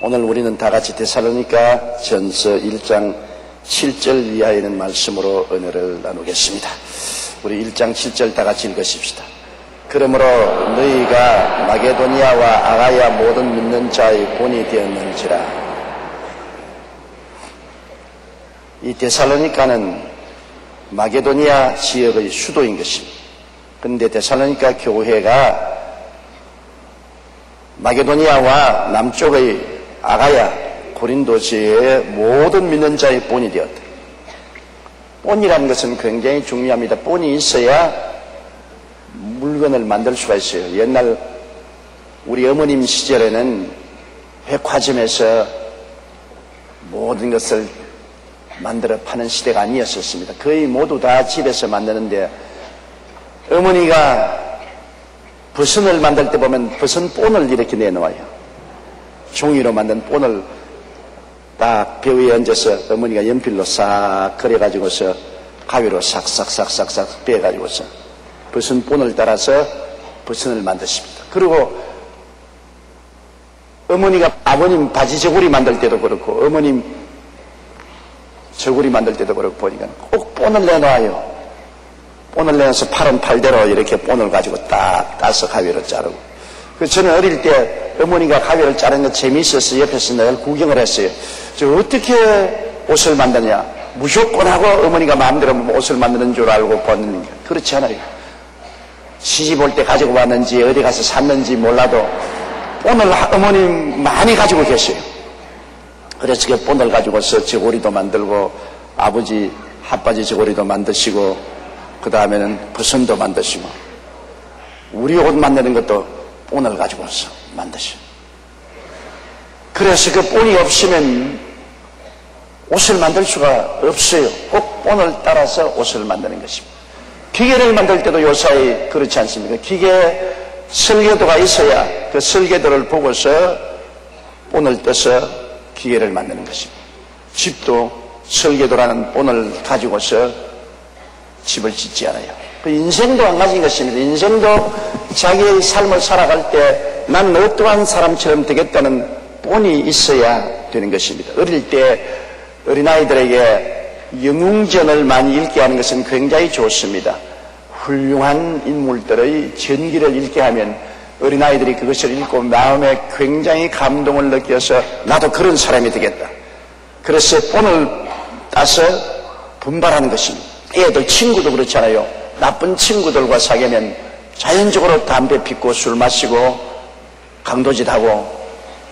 오늘 우리는 다 같이 데살로니가 전서 1장 7절 이하에 있는 말씀으로 은혜를 나누겠습니다. 우리 1장 7절 다 같이 읽으십시다. 그러므로 너희가 마게도니아와 아가야 모든 믿는 자의 본이 되었는지라. 이 데살로니가는 마게도니아 지역의 수도인 것입니다. 그런데 데살로니가 교회가 마게도니아와 남쪽의 아가야 고린도 지역의 모든 믿는 자의 본이 되었다. 본이라는 것은 굉장히 중요합니다. 본이 있어야 물건을 만들 수가 있어요. 옛날 우리 어머님 시절에는 백화점에서 모든 것을 만들어 파는 시대가 아니었었습니다. 거의 모두 다 집에서 만드는데 어머니가 버선을 만들 때 보면 버선 본을 이렇게 내놓아요. 종이로 만든 본을 딱 벼 위에 얹어서 어머니가 연필로 싹 그려가지고서 가위로 싹싹싹싹싹 빼가지고서 버선 본을 따라서 버선을 만드십니다. 그리고 어머니가 아버님 바지 저고리 만들 때도 그렇고 어머님 저고리 만들 때도 그렇고 보니까 꼭 본을 내놔요. 본을 내놔서 팔은 팔대로 이렇게 본을 가지고 딱 따서 가위로 자르고. 저는 어릴 때 어머니가 가위를 자르는 거 재미있어서 옆에서 늘 구경을 했어요. 저 어떻게 옷을 만드냐? 무조건 하고 어머니가 마음대로 옷을 만드는 줄 알고 보는 게 그렇지 않아요. 시집 올 때 가지고 왔는지 어디 가서 샀는지 몰라도 본을 어머니 많이 가지고 계세요. 그래서 그 본을 가지고서 저고리도 만들고 아버지 핫바지 저고리도 만드시고 그 다음에는 버선도 만드시고 우리 옷 만드는 것도 본을 가지고서 만드셔. 그래서 그 본이 없으면 옷을 만들 수가 없어요. 꼭 본을 따라서 옷을 만드는 것입니다. 기계를 만들 때도 요사이 그렇지 않습니까? 기계 설계도가 있어야 그 설계도를 보고서 본을 떠서 기계를 만드는 것입니다. 집도 설계도라는 본을 가지고서 집을 짓지 않아요. 그 인생도 안 가진 것입니다. 인생도 자기의 삶을 살아갈 때 나는 어떠한 사람처럼 되겠다는 본이 있어야 되는 것입니다. 어릴 때 어린아이들에게 영웅전을 많이 읽게 하는 것은 굉장히 좋습니다. 훌륭한 인물들의 전기를 읽게 하면 어린아이들이 그것을 읽고 마음에 굉장히 감동을 느껴서 나도 그런 사람이 되겠다. 그래서 본을 따서 분발하는 것입니다. 애들 친구도 그렇잖아요. 나쁜 친구들과 사귀면 자연적으로 담배 피우고 술 마시고 강도짓하고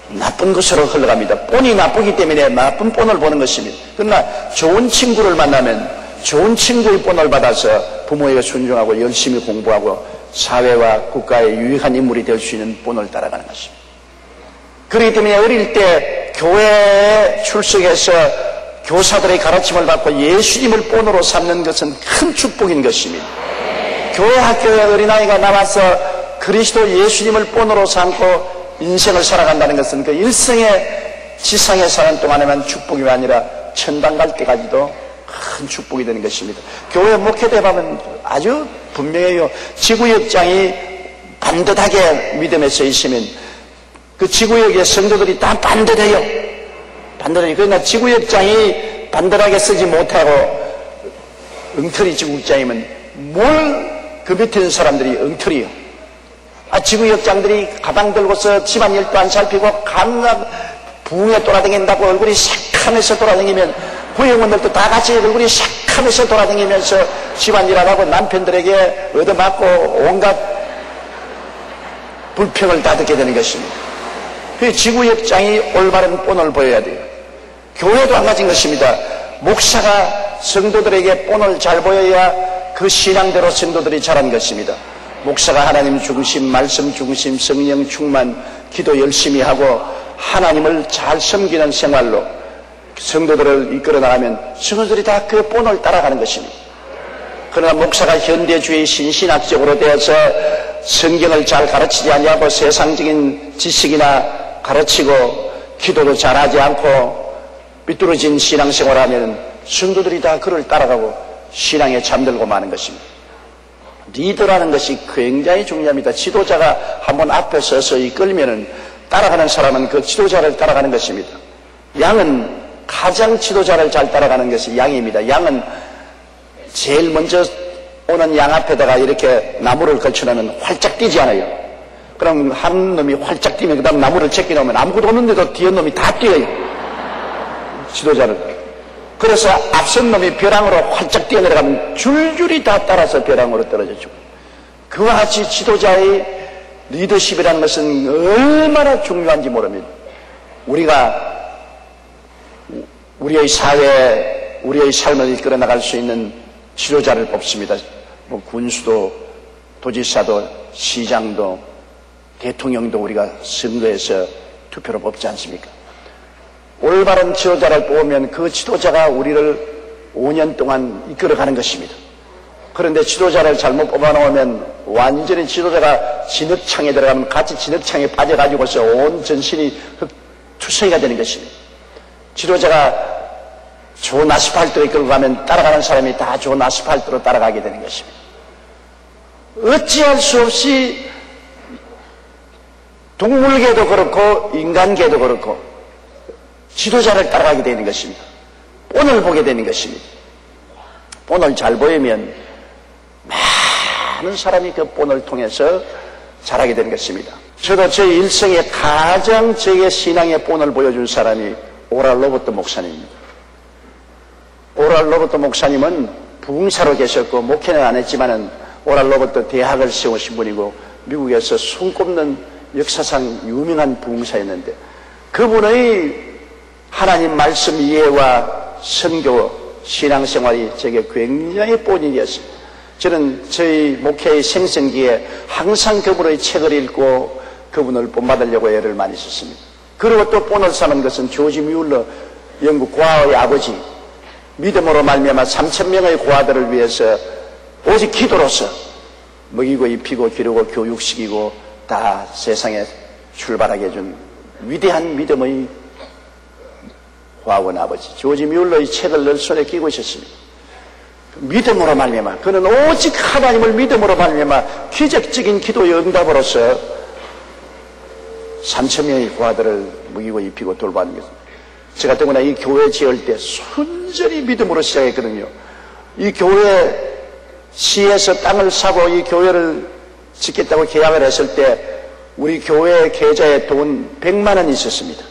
나쁜 것으로 흘러갑니다. 본이 나쁘기 때문에 나쁜 본을 보는 것입니다. 그러나 좋은 친구를 만나면 좋은 친구의 본을 받아서 부모에게 순종하고 열심히 공부하고 사회와 국가에 유익한 인물이 될 수 있는 본을 따라가는 것입니다. 그렇기 때문에 어릴 때 교회에 출석해서 교사들의 가르침을 받고 예수님을 본으로 삼는 것은 큰 축복인 것입니다. 교회 학교에 어린아이가 나와서 그리스도 예수님을 본으로 삼고 인생을 살아간다는 것은 그 일생의 지상에 사는 동안에만 축복이 아니라 천당 갈 때까지도 큰 축복이 되는 것입니다. 교회 목회대 보면 아주 분명해요. 지구역장이 반듯하게 믿음에 서 있으면 그 지구역의 성도들이 다 반듯해요. 반듯하게. 그러나 지구역장이 반듯하게 쓰지 못하고 엉터리 지구역장이면 뭘 그 밑에 있는 사람들이 엉터리요. 지구역장들이 가방 들고서 집안일도 안 살피고 감각 부흥에 돌아다닌다고 얼굴이 샥하면서 돌아다니면 구역원들도 다 같이 얼굴이 샥하면서 돌아다니면서 집안일 안 하고 남편들에게 얻어맞고 온갖 불평을 다 듣게 되는 것입니다. 그 지구역장이 올바른 본을 보여야 돼요. 교회도 안 가진 것입니다. 목사가 성도들에게 본을 잘 보여야 그 신앙대로 성도들이 자란 것입니다. 목사가 하나님 중심, 말씀 중심, 성령 충만, 기도 열심히 하고 하나님을 잘 섬기는 생활로 성도들을 이끌어 나가면 성도들이 다 그 본을 따라가는 것입니다. 그러나 목사가 현대주의 신신학적으로 되어서 성경을 잘 가르치지 아니하고 세상적인 지식이나 가르치고 기도도 잘하지 않고 삐뚤어진 신앙생활을 하면 성도들이 다 그를 따라가고 신앙에 잠들고 마는 것입니다. 리더라는 것이 굉장히 중요합니다. 지도자가 한번 앞에 서서 이끌면은 따라가는 사람은 그 지도자를 따라가는 것입니다. 양은 가장 지도자를 잘 따라가는 것이 양입니다. 양은 제일 먼저 오는 양 앞에다가 이렇게 나무를 걸쳐놓으면 활짝 뛰지 않아요. 그럼 한 놈이 활짝 뛰면 그 다음 나무를 제껴놓으면 아무것도 없는데도 뒤에 놈이 다 뛰어요. 지도자를. 그래서 앞선 놈이 벼랑으로 활짝 뛰어내려가면 줄줄이 다 따라서 벼랑으로 떨어져 죽어요. 그와 같이 지도자의 리더십이라는 것은 얼마나 중요한지 모릅니다. 우리가 우리의 사회, 우리의 삶을 이끌어 나갈 수 있는 지도자를 뽑습니다. 뭐 군수도, 도지사도, 시장도, 대통령도 우리가 선거에서 투표로 뽑지 않습니까? 올바른 지도자를 뽑으면 그 지도자가 우리를 5년 동안 이끌어가는 것입니다. 그런데 지도자를 잘못 뽑아놓으면 완전히 지도자가 진흙창에 들어가면 같이 진흙창에 빠져가지고서 온 전신이 흙투성이가 되는 것입니다. 지도자가 좋은 아스팔트로 이끌고 가면 따라가는 사람이 다 좋은 아스팔트로 따라가게 되는 것입니다. 어찌할 수 없이 동물계도 그렇고 인간계도 그렇고 지도자를 따라가게 되는 것입니다. 본을 보게 되는 것입니다. 본을 잘 보이면 많은 사람이 그 본을 통해서 자라게 되는 것입니다. 저도 제 일생에 가장 제게 신앙의 본을 보여준 사람이 오랄 로버트 목사님입니다. 오랄 로버트 목사님은 부흥사로 계셨고 목회는 안 했지만은 오랄 로버트 대학을 세우신 분이고 미국에서 손꼽는 역사상 유명한 부흥사였는데 그분의 하나님 말씀 이해와 선교, 신앙생활이 제게 굉장히 본이 되었습니다. 저는 저희 목회의 생생기에 항상 그분의 책을 읽고 그분을 본받으려고 애를 많이 썼습니다. 그리고 또 본을 삼은 것은 조지 뮬러 영국 고아의 아버지, 믿음으로 말미암아 3,000명의 고아들을 위해서 오직 기도로서 먹이고 입히고 기르고 교육시키고 다 세상에 출발하게 해준 위대한 믿음의 고아원 아버지 조지 뮬러의 책을 늘 손에 끼고 있었습니다. 믿음으로 말미암아 그는 오직 하나님을 믿음으로 말미암아 기적적인 기도의 응답으로서 3,000명의 고아들을 먹이고 입히고 돌보는 것입니다. 저 같은 경우는 이 교회 지을 때 순전히 믿음으로 시작했거든요. 이 교회 시에서 땅을 사고 이 교회를 짓겠다고 계약을 했을 때 우리 교회 계좌에 돈 100만 원이 있었습니다.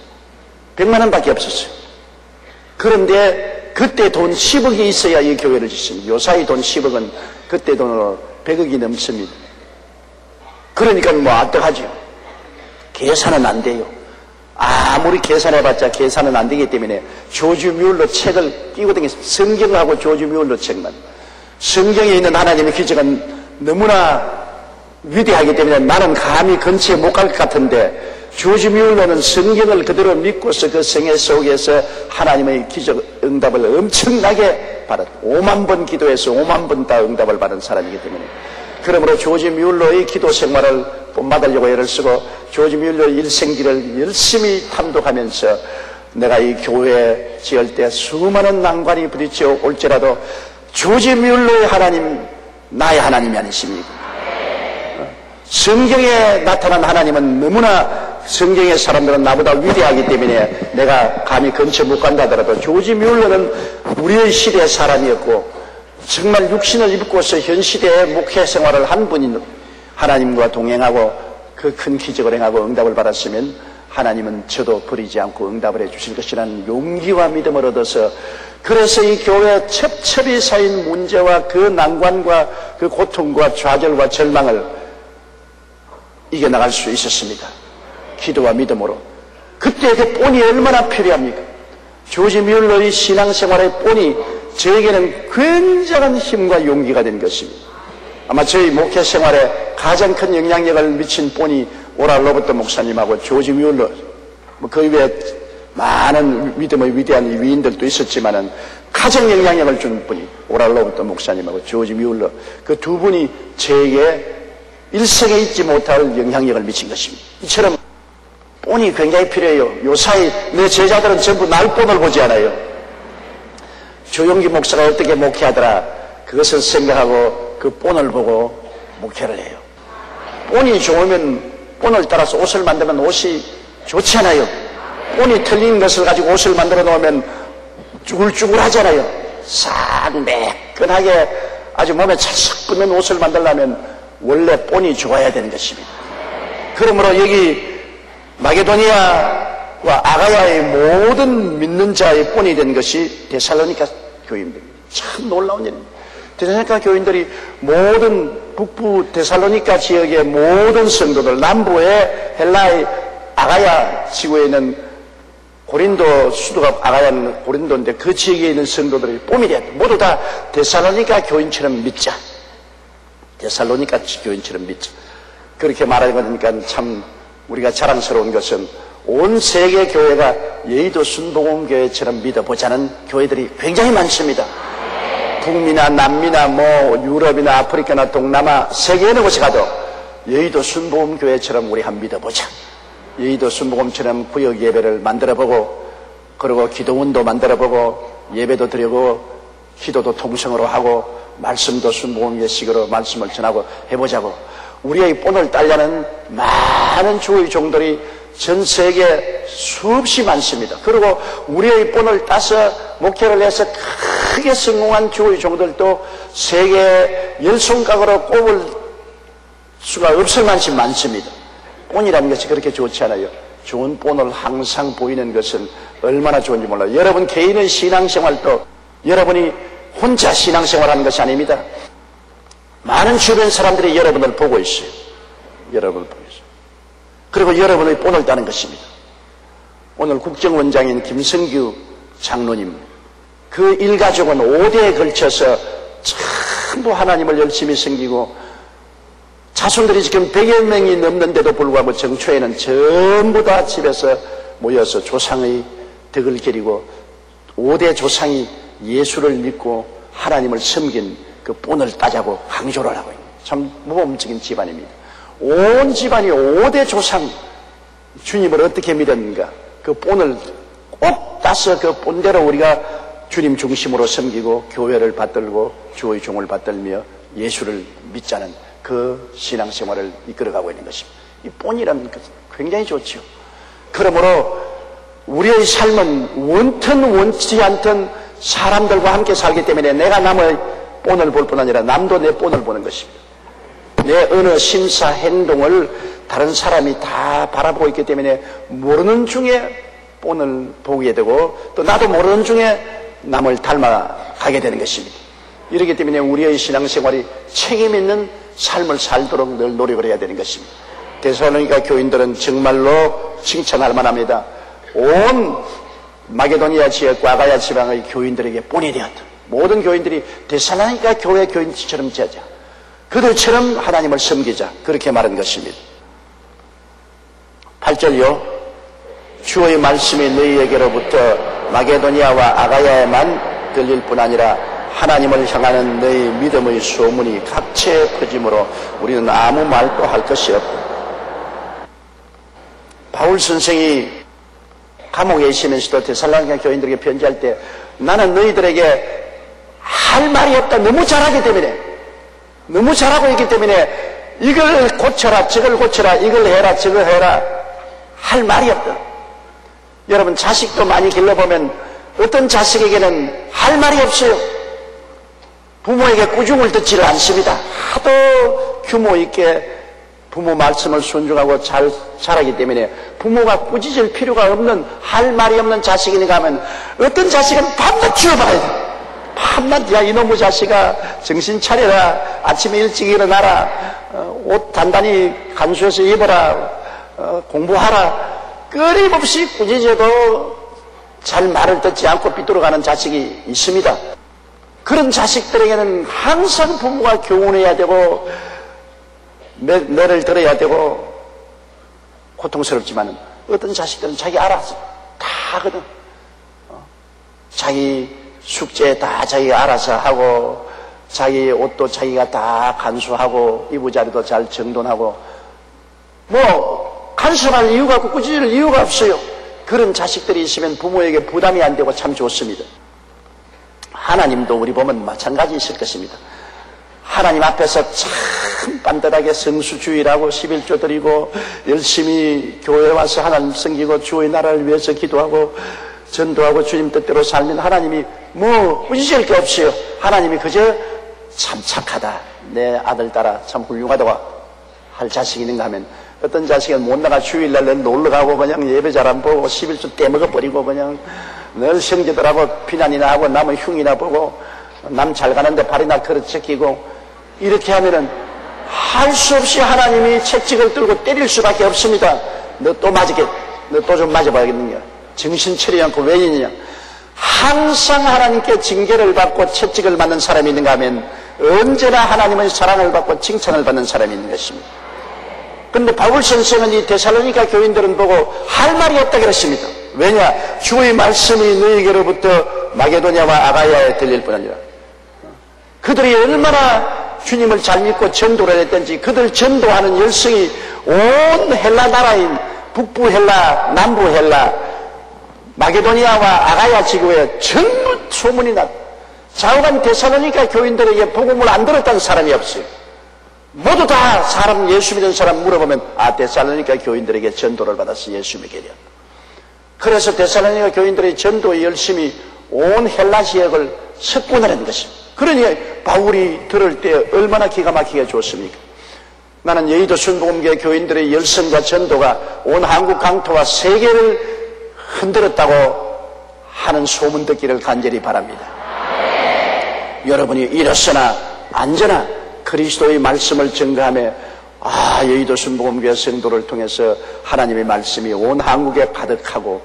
100만 원밖에 없었어요. 그런데 그때 돈 10억이 있어야 이 교회를 짓습니다. 요사이 돈 10억은 그때 돈으로 100억이 넘습니다. 그러니까 뭐 어떡하죠? 계산은 안 돼요. 아무리 계산해봤자 계산은 안 되기 때문에 조지 뮬러 책을 끼고 다니면서 성경하고 조지 뮬러 책만. 성경에 있는 하나님의 기적은 너무나 위대하기 때문에 나는 감히 근처에 못 갈 것 같은데 조지 뮬러는 성경을 그대로 믿고서 그 성경 속에서 하나님의 기적 응답을 엄청나게 받았다. 5만 번 기도해서 5만 번 다 응답을 받은 사람이기 때문에 그러므로 조지 뮬러의 기도 생활을 본받으려고 애를 쓰고 조지 뮬러 일생기를 열심히 탐독하면서 내가 이 교회 지을 때 수많은 난관이 부딪혀 올지라도 조지 뮬러의 하나님 나의 하나님이 아니십니까? 성경에 나타난 하나님은 너무나 성경의 사람들은 나보다 위대하기 때문에 내가 감히 근처 못 간다 하더라도 조지 뮬러는 우리의 시대의 사람이었고 정말 육신을 입고서 현 시대의 목회 생활을 한 분이 하나님과 동행하고 그 큰 기적을 행하고 응답을 받았으면 하나님은 저도 버리지 않고 응답을 해주실 것이라는 용기와 믿음을 얻어서 그래서 이 교회에 첩첩이 쌓인 문제와 그 난관과 그 고통과 좌절과 절망을 이겨나갈 수 있었습니다. 기도와 믿음으로. 그때 그 본이 얼마나 필요합니까? 조지 뮬러의 신앙생활의 본이 저에게는 굉장한 힘과 용기가 된 것입니다. 아마 저희 목회 생활에 가장 큰 영향력을 미친 본이 오랄 로버트 목사님하고 조지 뮬러, 그 외에 많은 믿음의 위대한 위인들도 있었지만은 가장 영향력을 준 분이 오랄 로버트 목사님하고 조지 뮬러, 그 두 분이 저에게 일생에 잊지 못할 영향력을 미친 것입니다. 이처럼 본이 굉장히 필요해요. 요사이 내 제자들은 전부 날 본을 보지 않아요. 조용기 목사가 어떻게 목회하더라 그것을 생각하고 그 본을 보고 목회를 해요. 본이 좋으면 본을 따라서 옷을 만들면 옷이 좋지 않아요? 본이 틀린 것을 가지고 옷을 만들어 놓으면 쭈글쭈글 하잖아요. 싹 매끈하게 아주 몸에 찰싹 붙는 옷을 만들려면 원래 본이 좋아야 되는 것입니다. 그러므로 여기 마게도니아와 아가야의 모든 믿는 자의 본이 된 것이 데살로니가 교인들입니다. 참 놀라운 일입니다. 데살로니가 교인들이 모든 북부 데살로니가 지역의 모든 성도들, 남부의 헬라의 아가야 지구에 있는 고린도 수도가 아가야는 고린도인데 그 지역에 있는 성도들이 뽐이 되었다. 모두 다 데살로니가 교인처럼 믿자. 데살로니가 교인처럼 믿자. 그렇게 말하는 거니까 참 우리가 자랑스러운 것은 온 세계 교회가 여의도 순복음교회처럼 믿어보자는 교회들이 굉장히 많습니다. 북미나 남미나 유럽이나 아프리카나 동남아 세계 어느 곳에 가도 여의도 순복음교회처럼 우리 한번 믿어보자. 여의도 순복음처럼 구역 예배를 만들어보고 그리고 기도원도 만들어보고 예배도 드리고 기도도 통성으로 하고 말씀도 순복음 예식으로 말씀을 전하고 해보자고. 우리의 본을 따려는 많은 주의 종들이 전 세계에 수없이 많습니다. 그리고 우리의 본을 따서 목회를 해서 크게 성공한 주의 종들도 세계 열 손가락으로 꼽을 수가 없을 만큼 많습니다. 본이라는 것이 그렇게 좋지 않아요. 좋은 본을 항상 보이는 것은 얼마나 좋은지 몰라요. 여러분 개인의 신앙생활도 여러분이 혼자 신앙생활하는 것이 아닙니다. 많은 주변 사람들이 여러분을 보고 있어요. 여러분을 보고 있어요. 그리고 여러분의 본을 따는 것입니다. 오늘 국정원장인 김성규 장로님, 그 일가족은 5대에 걸쳐서 전부 하나님을 열심히 섬기고 자손들이 지금 100여 명이 넘는데도 불구하고 정초에는 전부 다 집에서 모여서 조상의 덕을 기리고 5대 조상이 예수를 믿고 하나님을 섬긴 그 본을 따자고 강조를 하고 있는 참 모범적인 집안입니다. 온 집안이 5대 조상 주님을 어떻게 믿었는가 그 본을 꼭 따서 그 본대로 우리가 주님 중심으로 섬기고 교회를 받들고 주의 종을 받들며 예수를 믿자는 그 신앙생활을 이끌어가고 있는 것입니다. 이 본이라는 것은 굉장히 좋죠. 그러므로 우리의 삶은 원튼 원치 않든 사람들과 함께 살기 때문에 내가 남의 본을 볼 뿐 아니라 남도 내 본을 보는 것입니다. 내 언어, 심사, 행동을 다른 사람이 다 바라보고 있기 때문에 모르는 중에 본을 보게 되고 또 나도 모르는 중에 남을 닮아가게 되는 것입니다. 이렇기 때문에 우리의 신앙생활이 책임 있는 삶을 살도록 늘 노력을 해야 되는 것입니다. 데살로니가 교인들은 정말로 칭찬할 만합니다. 온 마게도니아 지역과 아가야 지방의 교인들에게 본이 되었다. 모든 교인들이 데살로니가 교회 교인처럼 지자. 그들처럼 하나님을 섬기자. 그렇게 말한 것입니다. 8절요. 주의 말씀이 너희에게로부터 마게도니아와 아가야에만 들릴 뿐 아니라 하나님을 향하는 너희 믿음의 소문이 각처에 퍼짐으로 우리는 아무 말도 할 것이 없다. 바울 선생이 감옥에 있으면서도 데살로니가 교인들에게 편지할 때 나는 너희들에게 할 말이 없다. 너무 잘하기 때문에 너무 잘하고 있기 때문에 이걸 고쳐라 저걸 고쳐라 이걸 해라 저걸 해라 할 말이 없다. 여러분 자식도 많이 길러보면 어떤 자식에게는 할 말이 없어요. 부모에게 꾸중을 듣지를 않습니다. 하도 규모 있게 부모 말씀을 순종하고 잘 자라기 때문에 부모가 꾸짖을 필요가 없는 할 말이 없는 자식이니까 하면 어떤 자식은 밤낮 죽어봐야 돼. 밤낮 야 이놈의 자식아 정신 차려라. 아침에 일찍 일어나라. 옷 단단히 간수해서 입어라. 공부하라. 끊임없이 꾸짖어도 잘 말을 듣지 않고 삐뚤어가는 자식이 있습니다. 그런 자식들에게는 항상 부모가 교훈해야 되고 매를 들어야 되고 고통스럽지만 어떤 자식들은 자기 알아서 다 하거든. 자기 숙제 다 자기가 알아서 하고 자기 옷도 자기가 다 간수하고 이부자리도 잘 정돈하고 뭐 간섭할 이유가 없고 꾸짖을 이유가 없어요. 그런 자식들이 있으면 부모에게 부담이 안 되고 참 좋습니다. 하나님도 우리 보면 마찬가지 있을 것입니다. 하나님 앞에서 참 빤듯하게 성수주의라고 11조 드리고 열심히 교회에 와서 하나님 섬기고 주의 나라를 위해서 기도하고 전도하고 주님 뜻대로 살면 하나님이 뭐 부지할 게 없어요. 하나님이 그저 참 착하다, 내 아들 딸아 참 훌륭하다고 할 자식이 있는가 하면, 어떤 자식은 못 나가 주일날 놀러가고 그냥 예배 잘 안 보고 11조 떼먹어버리고 그냥 늘 형제들하고 비난이나 하고 남은 흉이나 보고 남 잘 가는데 발이나 걸어చె끼고 이렇게 하면은 할 수 없이 하나님이 채찍을 들고 때릴 수밖에 없습니다. 너 또 맞을게, 너 또 좀 맞아봐야겠느냐, 정신 차리지 않고 왜 있느냐. 항상 하나님께 징계를 받고 채찍을 맞는 사람이 있는가 하면 언제나 하나님의 사랑을 받고 칭찬을 받는 사람이 있는 것입니다. 그런데 바울 선생은 이 데살로니가 교인들은 보고 할 말이 없다 그랬습니다. 왜냐? 주의 말씀이 너희에게로부터 마게도냐와 아가야에 들릴 뿐 아니라, 그들이 얼마나 주님을 잘 믿고 전도를 했던지, 그들 전도하는 열성이 온 헬라 나라인 북부 헬라, 남부 헬라, 마게도니아와 아가야 지구에 전부 소문이 났다. 좌우간 데살로니가 교인들에게 복음을 안 들었다는 사람이 없어요. 모두 다 사람, 예수 믿는 사람 물어보면 데살로니가 교인들에게 전도를 받아서 예수 믿게 되었다. 그래서 데살로니가 교인들의 전도에 열심히 온 헬라 지역을 석권을 한 것입니다. 그러니 바울이 들을 때 얼마나 기가 막히게 좋습니까? 나는 여의도 순복음교회 교인들의 열성과 전도가 온 한국 강토와 세계를 흔들었다고 하는 소문 듣기를 간절히 바랍니다. 여러분이 일어서나 앉으나 그리스도의 말씀을 증거하며 여의도 순복음교회 성도를 통해서 하나님의 말씀이 온 한국에 가득하고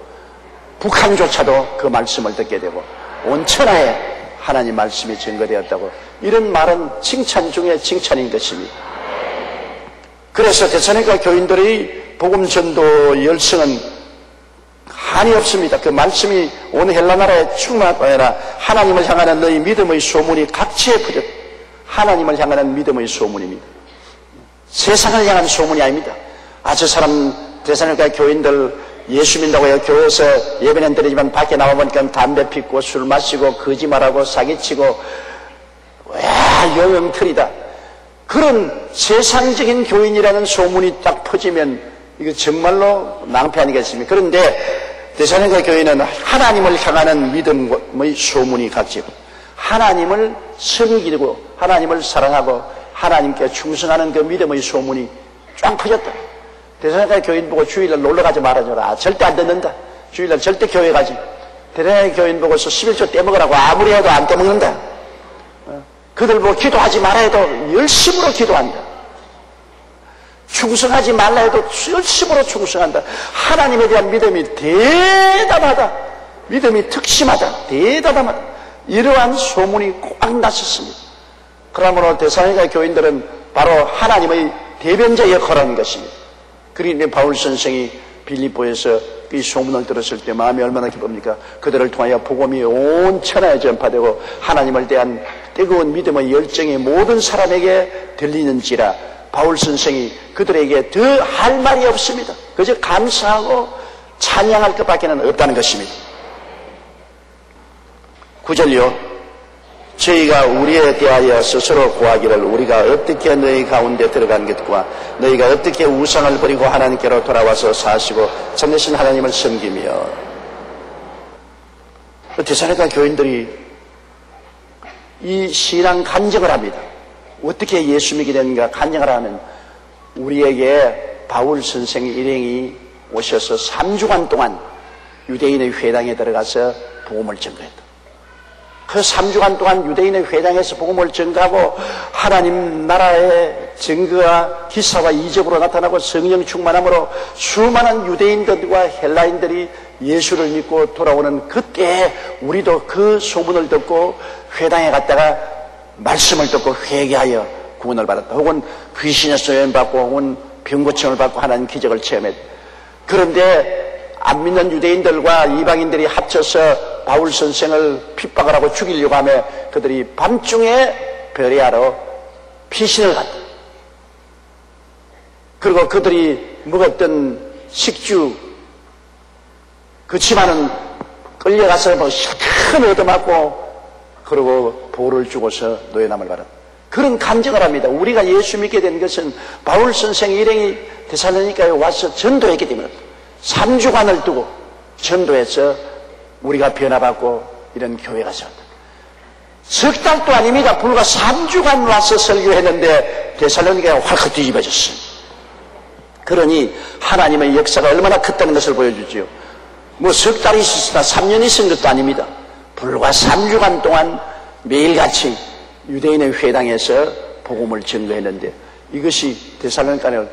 북한조차도 그 말씀을 듣게 되고 온 천하에 하나님 말씀이 증거되었다고, 이런 말은 칭찬 중에 칭찬인 것입니다. 그래서 데살로니가 교인들의 복음 전도 열성은 한이 없습니다. 그 말씀이 온 헬라 나라에 충만하고 아니라 하나님을 향하는 너희 믿음의 소문이 각지에 퍼졌다. 하나님을 향하는 믿음의 소문입니다. 세상을 향한 소문이 아닙니다. 저 사람 데살로니가 교인들 예수 믿는다고 해요. 교회에서 예배는 드리지만 밖에 나와보니까 담배 피고 술 마시고 거짓말하고 사기치고 영영틀이다. 그런 세상적인 교인이라는 소문이 딱 퍼지면 이거 정말로 낭패 아니겠습니까? 그런데 데살로니가 교회는 하나님을 향하는 믿음의 소문이 각지고 하나님을 섬기고 하나님을 사랑하고 하나님께 충성하는 그 믿음의 소문이 쫙 퍼졌다. 데살로니가 교인 보고 주일날 놀러가지 말아줘라. 절대 안 듣는다. 주일날 절대 교회 가지. 데살로니가 교인 보고서 11조 떼먹으라고 아무리 해도 안 떼먹는다. 그들 보고 기도하지 말아 해도 열심으로 기도한다. 충성하지 말라 해도 열심으로 충성한다. 하나님에 대한 믿음이 대담하다. 믿음이 특심하다. 대담하다. 이러한 소문이 꽉 났었습니다. 그러므로 데살로니가 교인들은 바로 하나님의 대변자 역할을 하는 것입니다. 그러니 바울 선생이 빌립보에서 이 소문을 들었을 때 마음이 얼마나 기쁩니까? 그들을 통하여 복음이 온 천하에 전파되고 하나님을 대한 뜨거운 믿음의 열정이 모든 사람에게 들리는지라 바울 선생이 그들에게 더 할 말이 없습니다. 그저 감사하고 찬양할 것밖에는 없다는 것입니다. 9절요. 저희가 우리에 대하여 스스로 구하기를 우리가 어떻게 너희 가운데 들어간 것과 너희가 어떻게 우상을 버리고 하나님께로 돌아와서 사시고 참되신 하나님을 섬기며. 데살로니가 교인들이 이 신앙 간증을 합니다. 어떻게 예수 믿게 되는가 간증을 하면 우리에게 바울 선생의 일행이 오셔서 3주간 동안 유대인의 회당에 들어가서 복음을 전거했다. 그 3주간 동안 유대인의 회당에서 복음을 전가하고 하나님 나라의 증거와 기사와 이적으로 나타나고 성령 충만함으로 수많은 유대인들과 헬라인들이 예수를 믿고 돌아오는 그때 우리도 그 소문을 듣고 회당에 갔다가 말씀을 듣고 회개하여 구원을 받았다. 혹은 귀신에서 요연받고 혹은 병고침을 받고 하나님 기적을 체험했다. 그런데 안 믿는 유대인들과 이방인들이 합쳐서 바울 선생을 핍박을 하고 죽이려고 하며 그들이 밤중에 베레아로 피신을 갔다. 그리고 그들이 먹었던 식주 그 치마는 끌려가서 큰 얻어맞고 그리고 보를 주고서 노예남을 받았다. 그런 간증을 합니다. 우리가 예수 믿게 된 것은 바울 선생 일행이 데살로니가에 와서 전도했기 때문에 3주간을 두고 전도해서 우리가 변화받고 이런 교회가 세웠다. 석 달도 아닙니다. 불과 3주간 와서 설교했는데 데살로니가가 확 뒤집어졌어요. 그러니 하나님의 역사가 얼마나 컸다는 것을 보여주지요. 뭐 석 달이 있었으나 3년이 있은 것도 아닙니다. 불과 3주간 동안 매일같이 유대인의 회당에서 복음을 전도했는데 이것이 데살로니가를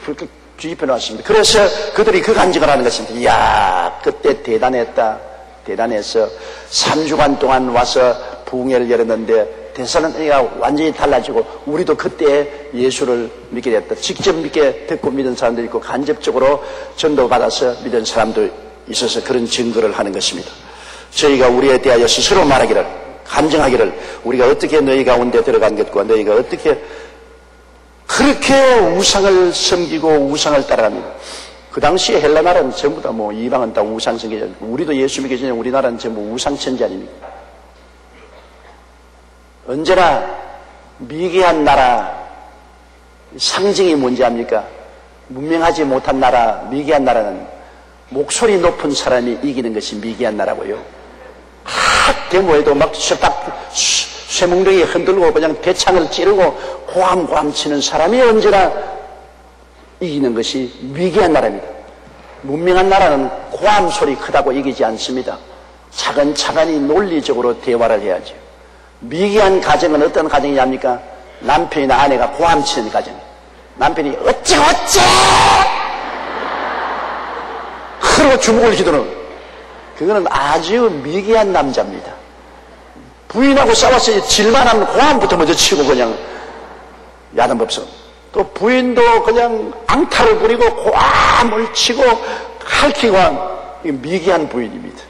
훌쩍 뒤집혀 놨습니다. 그래서 그들이 그 간증을 하는 것입니다. 이야, 그때 대단해서 3주간 동안 와서 부흥회를 열었는데 데살로니가가 완전히 달라지고 우리도 그때 예수를 믿게 됐다. 직접 믿게 듣고 믿은 사람도 있고 간접적으로 전도받아서 믿은 사람도 있어서 그런 증거를 하는 것입니다. 저희가 우리에 대하여 스스로 말하기를, 간증하기를, 우리가 어떻게 너희 가운데 들어간 것과 너희가 어떻게 그렇게 우상을 섬기고 우상을 따라갑니다. 그 당시에 헬라 나라는 전부 다 뭐 이방은 다 우상 섬기자. 우리도 예수 믿기 전에 우리나라는 전부 우상천지 아닙니까? 언제나 미개한 나라, 상징이 뭔지 압니까? 문명하지 못한 나라, 미개한 나라는 목소리 높은 사람이 이기는 것이 미개한 나라고요. 데모에도 막 쇠뭉덩이 흔들고 그냥 대창을 찌르고 고함고함 치는 사람이 언제나 이기는 것이 미개한 나라입니다. 문명한 나라는 고함 소리 크다고 이기지 않습니다. 차근차근히 논리적으로 대화를 해야죠. 미개한 가정은 어떤 가정이냐입니까? 남편이나 아내가 고함 치는 가정. 남편이 어째 그러고 주먹을 휘두르는, 그거는 아주 미개한 남자입니다. 부인하고 싸워서 질만하면 고함부터 먼저 치고 그냥 야단법석. 또 부인도 그냥 앙탈을 부리고 고함을 치고 할퀴고 한 미개한 부인입니다.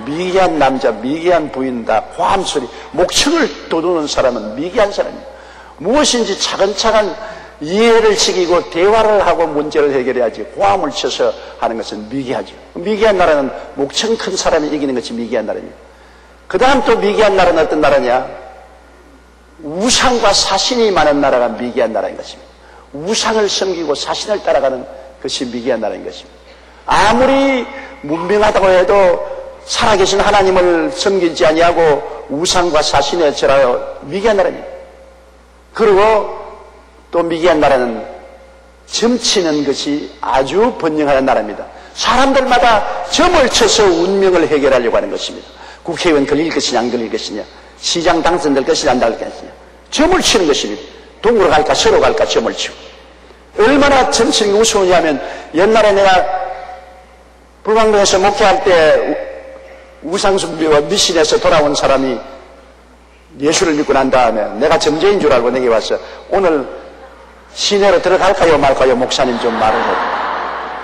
미개한 남자, 미개한 부인 다 고함 소리, 목청을 돋우는 사람은 미개한 사람입니다. 무엇인지 차근차근 이해를 시키고 대화를 하고 문제를 해결해야지 고함을 쳐서 하는 것은 미개하죠. 미개한 나라는 목청 큰 사람이 이기는 것이 미개한 나라입니다. 그 다음 또 미개한 나라는 어떤 나라냐? 우상과 사신이 많은 나라가 미개한 나라인 것입니다. 우상을 섬기고 사신을 따라가는 것이 미개한 나라인 것입니다. 아무리 문명하다고 해도 살아계신 하나님을 섬기지 아니하고 우상과 사신에 절하여 미개한 나라입니다. 그리고 또 미개한 나라는 점치는 것이 아주 번영하는 나라입니다. 사람들마다 점을 쳐서 운명을 해결하려고 하는 것입니다. 국회의원 걸릴 것이냐 안 걸릴 것이냐, 시장 당선될 것이냐 안 될 것이냐, 점을 치는 것입니다. 동으로 갈까 서로 갈까 점을 치고. 얼마나 점 치는 게 우스우냐면, 옛날에 내가 불광동에서 목회할 때 우상숭배와 미신에서 돌아온 사람이 예수를 믿고 난 다음에 내가 점쟁인 줄 알고 내게 와서 오늘 시내로 들어갈까요 말까요 목사님 좀 말을 해요.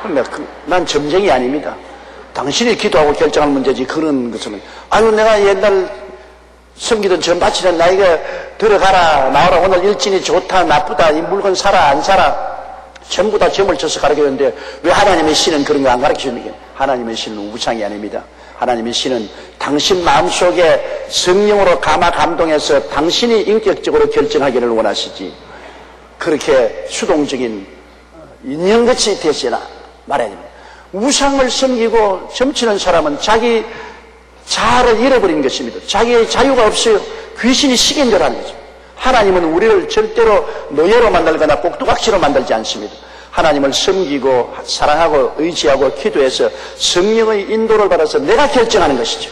그런데 난 점쟁이 아닙니다. 당신이 기도하고 결정할 문제지 그런 것은. 아유, 내가 옛날 섬기던 전 바치는 나에게 들어가라 나와라, 오늘 일진이 좋다 나쁘다, 이 물건 사라 안 사라 전부 다 점을 쳐서 가르쳤는데 왜 하나님의 신은 그런 거 안 가르치십니까? 하나님의 신은 우상이 아닙니다. 하나님의 신은 당신 마음속에 성령으로 감동해서 당신이 인격적으로 결정하기를 원하시지, 그렇게 수동적인 인형같이 되시나 말해야 됩니다. 우상을 섬기고 점치는 사람은 자기 자아를 잃어버린 것입니다. 자기의 자유가 없어요. 귀신이 시킨 대로 하는 거죠. 하나님은 우리를 절대로 노예로 만들거나 꼭두각시로 만들지 않습니다. 하나님을 섬기고 사랑하고 의지하고 기도해서 성령의 인도를 받아서 내가 결정하는 것이죠.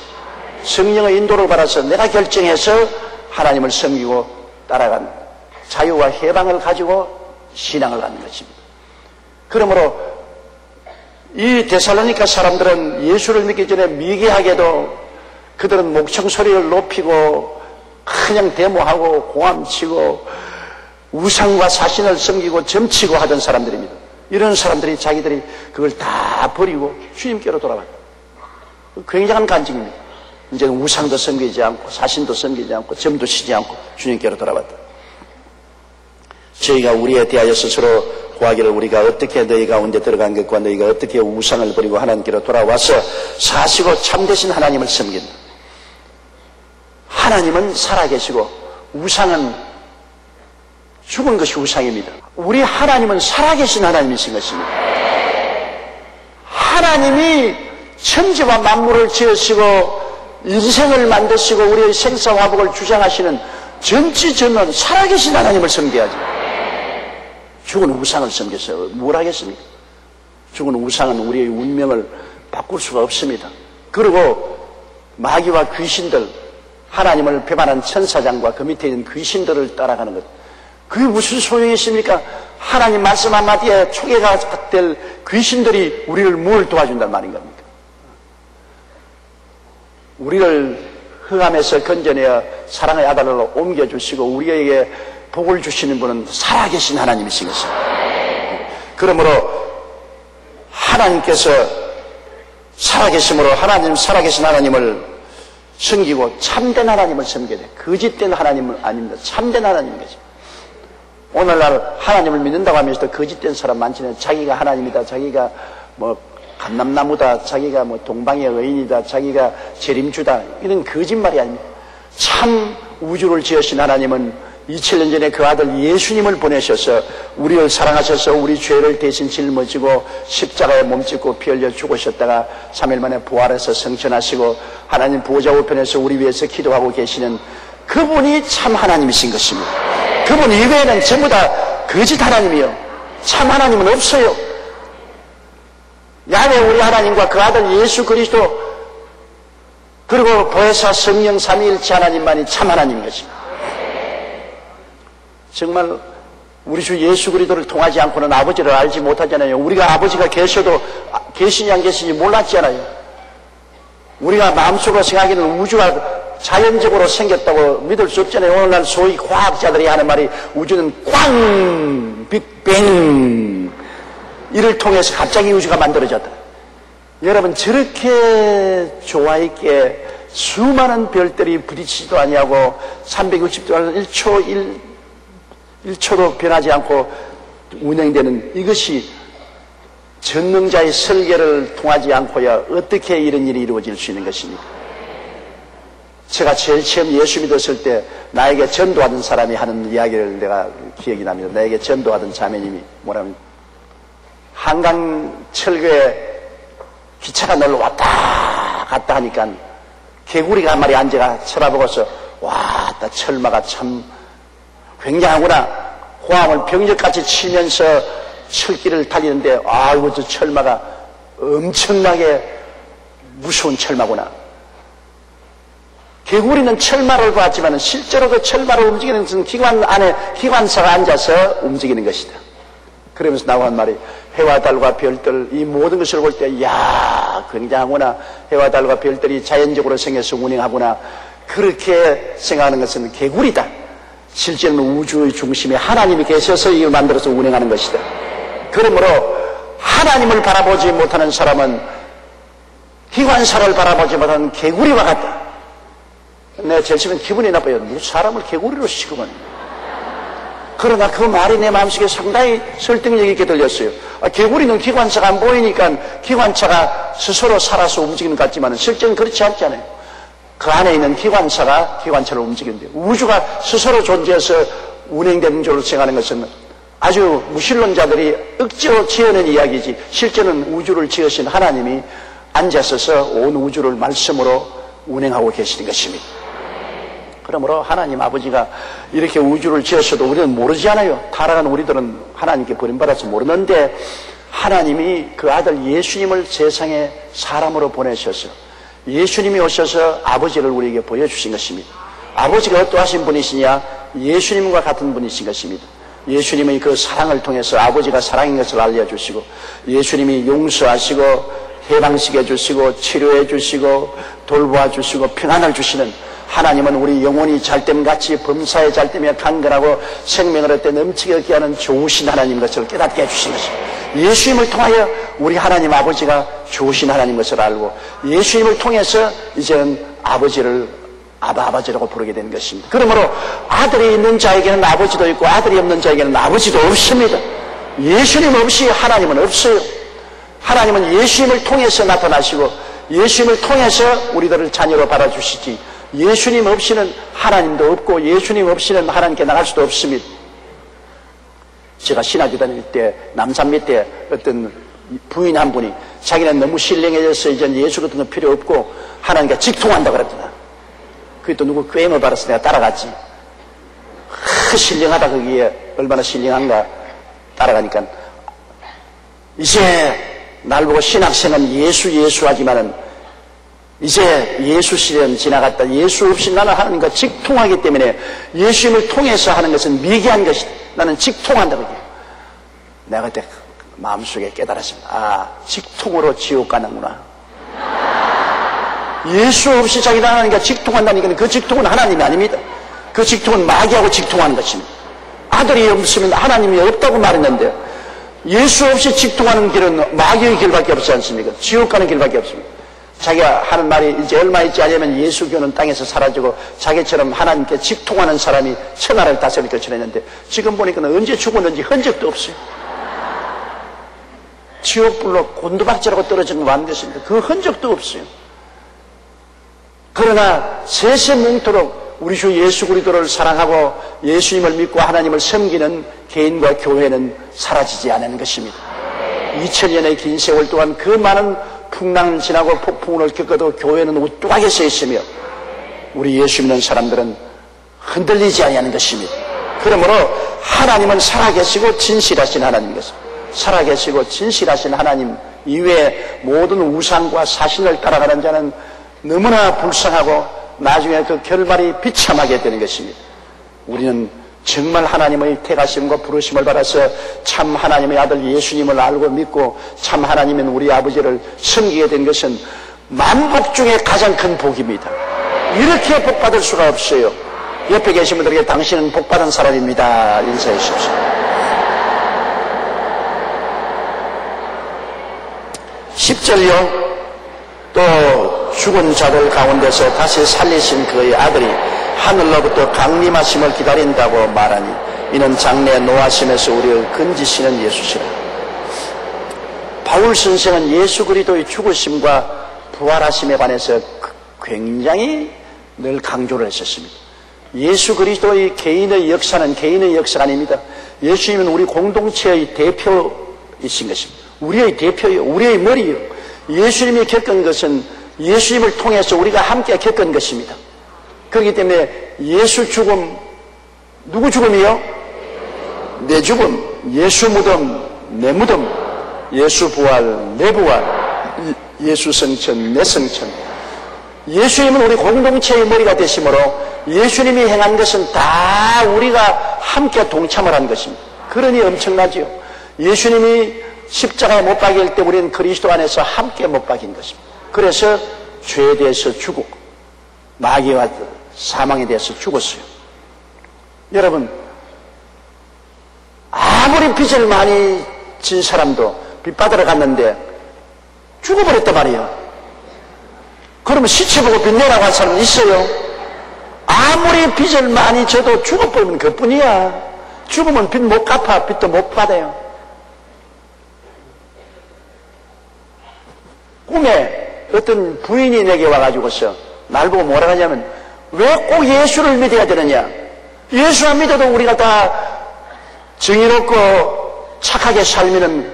성령의 인도를 받아서 내가 결정해서 하나님을 섬기고 따라가는 자유와 해방을 가지고 신앙을 갖는 것입니다. 그러므로 이 데살로니가 사람들은 예수를 믿기 전에 미개하게도 그들은 목청 소리를 높이고 그냥 데모하고 고함치고 우상과 사신을 섬기고 점치고 하던 사람들입니다. 이런 사람들이 자기들이 그걸 다 버리고 주님께로 돌아왔다. 굉장한 간증입니다. 이제는 우상도 섬기지 않고 사신도 섬기지 않고 점도 치지 않고 주님께로 돌아왔다. 저희가 우리에 대하여 스스로 구하기를, 우리가 어떻게 너희 가운데 들어간 것과 너희가 어떻게 우상을 버리고 하나님께로 돌아와서 사시고 참되신 하나님을 섬긴다. 하나님은 살아계시고 우상은 죽은 것이 우상입니다. 우리 하나님은 살아계신 하나님이신 것입니다. 하나님이 천지와 만물을 지으시고 인생을 만드시고 우리의 생사화복을 주장하시는 전지전능 살아계신 하나님을 섬겨야죠. 죽은 우상을 섬겨서 뭘 하겠습니까? 죽은 우상은 우리의 운명을 바꿀 수가 없습니다. 그리고 마귀와 귀신들, 하나님을 배반한 천사장과 그 밑에 있는 귀신들을 따라가는 것, 그게 무슨 소용이 있습니까? 하나님 말씀 한마디에 초계가 될 귀신들이 우리를 뭘 도와준단 말인 겁니까? 우리를 흑암에서 건져내어 사랑의 아들로 옮겨주시고 우리에게 복을 주시는 분은 살아계신 하나님이신 것입니다. 그러므로 하나님께서 살아계심으로 하나님, 살아계신 하나님을 섬기고 참된 하나님을 섬겨야 돼. 거짓된 하나님은 아닙니다. 참된 하나님인 거죠. 오늘날 하나님을 믿는다고 하면서도 거짓된 사람 많잖아요. 자기가 하나님이다, 자기가 뭐 감람나무다, 자기가 뭐 동방의 의인이다, 자기가 재림주다, 이런 거짓말이 아닙니다. 참 우주를 지으신 하나님은 2000년 전에 그 아들 예수님을 보내셔서 우리를 사랑하셔서 우리 죄를 대신 짊어지고 십자가에 몸짓고 피 흘려 죽으셨다가 3일 만에 부활해서 성천하시고 하나님 보좌 우편에서 우리 위해서 기도하고 계시는 그분이 참 하나님이신 것입니다. 그분 이외에는 전부 다 거짓 하나님이요, 참 하나님은 없어요. 야훼 우리 하나님과 그 아들 예수 그리스도 그리고 보혜사 성령 삼위일체 하나님만이 참 하나님인 것입니다. 정말 우리 주 예수 그리스도를 통하지 않고는 아버지를 알지 못하잖아요. 우리가 아버지가 계셔도 계시니 안 계시니 몰랐잖아요. 우리가 마음속으로 생각하기는 우주가 자연적으로 생겼다고 믿을 수 없잖아요. 오늘날 소위 과학자들이 하는 말이 우주는 꽝 빅뱅 이를 통해서 갑자기 우주가 만들어졌다. 여러분, 저렇게 조화 있게 수많은 별들이 부딪히지도 아니하고 360도 1초도 변하지 않고 운행되는 이것이 전능자의 설계를 통하지 않고야 어떻게 이런 일이 이루어질 수 있는 것입니까? 제가 제일 처음 예수 믿었을 때 나에게 전도하던 사람이 하는 이야기를 내가 기억이 납니다. 나에게 전도하던 자매님이 뭐라면 한강 철교에 기차가 놀러 왔다 갔다 하니까 개구리가 한 마리 앉아가 쳐다보고서 와, 나 철마가 참 굉장하구나. 호암을 병력같이 치면서 철길을 달리는데 아이고 저 철마가 엄청나게 무서운 철마구나. 개구리는 철마를 봤지만 실제로 그 철마를 움직이는 것은 기관 안에 기관사가 앉아서 움직이는 것이다. 그러면서 나온 말이 해와 달과 별들 이 모든 것을 볼 때 야 굉장하구나. 해와 달과 별들이 자연적으로 생겨서 운행하구나. 그렇게 생각하는 것은 개구리다. 실제는 우주의 중심에 하나님이 계셔서 이걸 만들어서 운행하는 것이다. 그러므로 하나님을 바라보지 못하는 사람은 기관사를 바라보지 못하는 개구리와 같다. 내가 제일 처음에 기분이 나빠요. 누구 사람을 개구리로 취급하는. 그러나 그 말이 내 마음속에 상당히 설득력 있게 들렸어요. 개구리는 기관차가 안 보이니까 기관차가 스스로 살아서 움직이는 것 같지만 실제는 그렇지 않잖아요. 그 안에 있는 기관차가 기관차를 움직이는데 우주가 스스로 존재해서 운행되는 줄로 생각하는 것은 아주 무신론자들이 억지로 지어낸 이야기지 실제는 우주를 지으신 하나님이 앉아서서 온 우주를 말씀으로 운행하고 계시는 것입니다. 그러므로 하나님 아버지가 이렇게 우주를 지으셔도 우리는 모르지 않아요. 타락한 우리들은 하나님께 버림받아서 모르는데 하나님이 그 아들 예수님을 세상에 사람으로 보내셔서 예수님이 오셔서 아버지를 우리에게 보여주신 것입니다. 아버지가 어떠하신 분이시냐? 예수님과 같은 분이신 것입니다. 예수님의 그 사랑을 통해서 아버지가 사랑인 것을 알려주시고 예수님이 용서하시고 해방시켜 주시고 치료해 주시고 돌보아 주시고 평안을 주시는 하나님은 우리 영혼이 잘됨같이 범사에 잘되며 강건하고 생명을 얻되 넘치게 얻게 하는 좋으신 하나님 것을 깨닫게 해주신 것입니다. 예수님을 통하여 우리 하나님 아버지가 좋으신 하나님 것을 알고 예수님을 통해서 이제는 아버지를 아버지라고 부르게 된 것입니다. 그러므로 아들이 있는 자에게는 아버지도 있고 아들이 없는 자에게는 아버지도 없습니다. 예수님 없이 하나님은 없어요. 하나님은 예수님을 통해서 나타나시고 예수님을 통해서 우리들을 자녀로 받아주시지 예수님 없이는 하나님도 없고 예수님 없이는 하나님께 나갈 수도 없습니다. 제가 신학교 다닐 때 남산 밑에 어떤 부인 한 분이 자기는 너무 신령해져서 이제 예수 같은 거 필요 없고 하나님과 직통한다 그랬더라. 그게 또 누구 꿰임을 받아서 내가 따라갔지. 신령하다 거기에 얼마나 신령한가 따라가니까 이제 날 보고 신학생은 예수 하지만은 이제 예수 시대는 지나갔다. 예수 없이 나는 하나님과 직통하기 때문에 예수님을 통해서 하는 것은 미개한 것이다. 나는 직통한다 그게. 내가 그때 마음속에 깨달았습니다. 아, 직통으로 지옥 가는구나. 예수 없이 자기가 하나님과 직통한다니까 그 직통은 하나님이 아닙니다. 그 직통은 마귀하고 직통하는 것입니다. 아들이 없으면 하나님이 없다고 말했는데 예수 없이 직통하는 길은 마귀의 길밖에 없지 않습니까? 지옥 가는 길밖에 없습니다. 자기가 하는 말이 이제 얼마 있지 않으면 예수교는 땅에서 사라지고 자기처럼 하나님께 직통하는 사람이 천하를 다스릴 것이라 했는데 지금 보니까 언제 죽었는지 흔적도 없어요. 지옥불로 곤두박질하고 떨어지는 거 많은 것입니다. 그 흔적도 없어요. 그러나 세세뭉토록 우리 주 예수 그리스도를 사랑하고 예수님을 믿고 하나님을 섬기는 개인과 교회는 사라지지 않는 것입니다. 2000년의 긴 세월 동안 그 많은 풍랑을 지나고 폭풍을 겪어도 교회는 우뚝하게 서 있으며 우리 예수 믿는 사람들은 흔들리지 아니하는 것입니다. 그러므로 하나님은 살아계시고 진실하신 하나님이겠습니다. 살아계시고 진실하신 하나님 이외에 모든 우상과 사신을 따라가는 자는 너무나 불쌍하고 나중에 그 결말이 비참하게 되는 것입니다. 우리는 정말 하나님의 택하심과 부르심을 받아서 참 하나님의 아들 예수님을 알고 믿고 참 하나님인 우리 아버지를 섬기게 된 것은 만복 중에 가장 큰 복입니다. 이렇게 복받을 수가 없어요. 옆에 계신 분들에게 당신은 복받은 사람입니다. 인사해 주십시오. (10절요) 또 죽은 자들 가운데서 다시 살리신 그의 아들이 하늘로부터 강림하심을 기다린다고 말하니 이는 장래 노하심에서 우리를 건지시는 예수시라. 바울 선생은 예수 그리스도의 죽으심과 부활하심에 관해서 굉장히 늘 강조를 했었습니다. 예수 그리스도의 개인의 역사는 개인의 역사가 아닙니다. 예수님은 우리 공동체의 대표이신 것입니다. 우리의 대표예요. 우리의 머리예요. 예수님이 겪은 것은 예수님을 통해서 우리가 함께 겪은 것입니다. 그렇기 때문에 예수 죽음, 누구 죽음이요? 내 죽음, 예수 무덤, 내 무덤, 예수 부활, 내 부활, 예수 성천, 내 성천. 예수님은 우리 공동체의 머리가 되심으로 예수님이 행한 것은 다 우리가 함께 동참을 한 것입니다. 그러니 엄청나지요. 예수님이 십자가에 못 박일 때 우리는 그리스도 안에서 함께 못 박인 것입니다. 그래서 죄에 대해서 죽고 마귀와 사망에 대해서 죽었어요. 여러분, 아무리 빚을 많이 진 사람도 빚 받으러 갔는데 죽어버렸단 말이에요. 그러면 시체 보고 빚 내라고 할 사람은 있어요? 아무리 빚을 많이 져도 죽어버리면 그뿐이야. 죽으면 빚 못 갚아, 빚도 못 받아요. 꿈에 어떤 부인이 내게 와가지고서 날 보고 뭐라 하냐면 왜 꼭 예수를 믿어야 되느냐? 예수 안 믿어도 우리가 다 정의롭고 착하게 살면은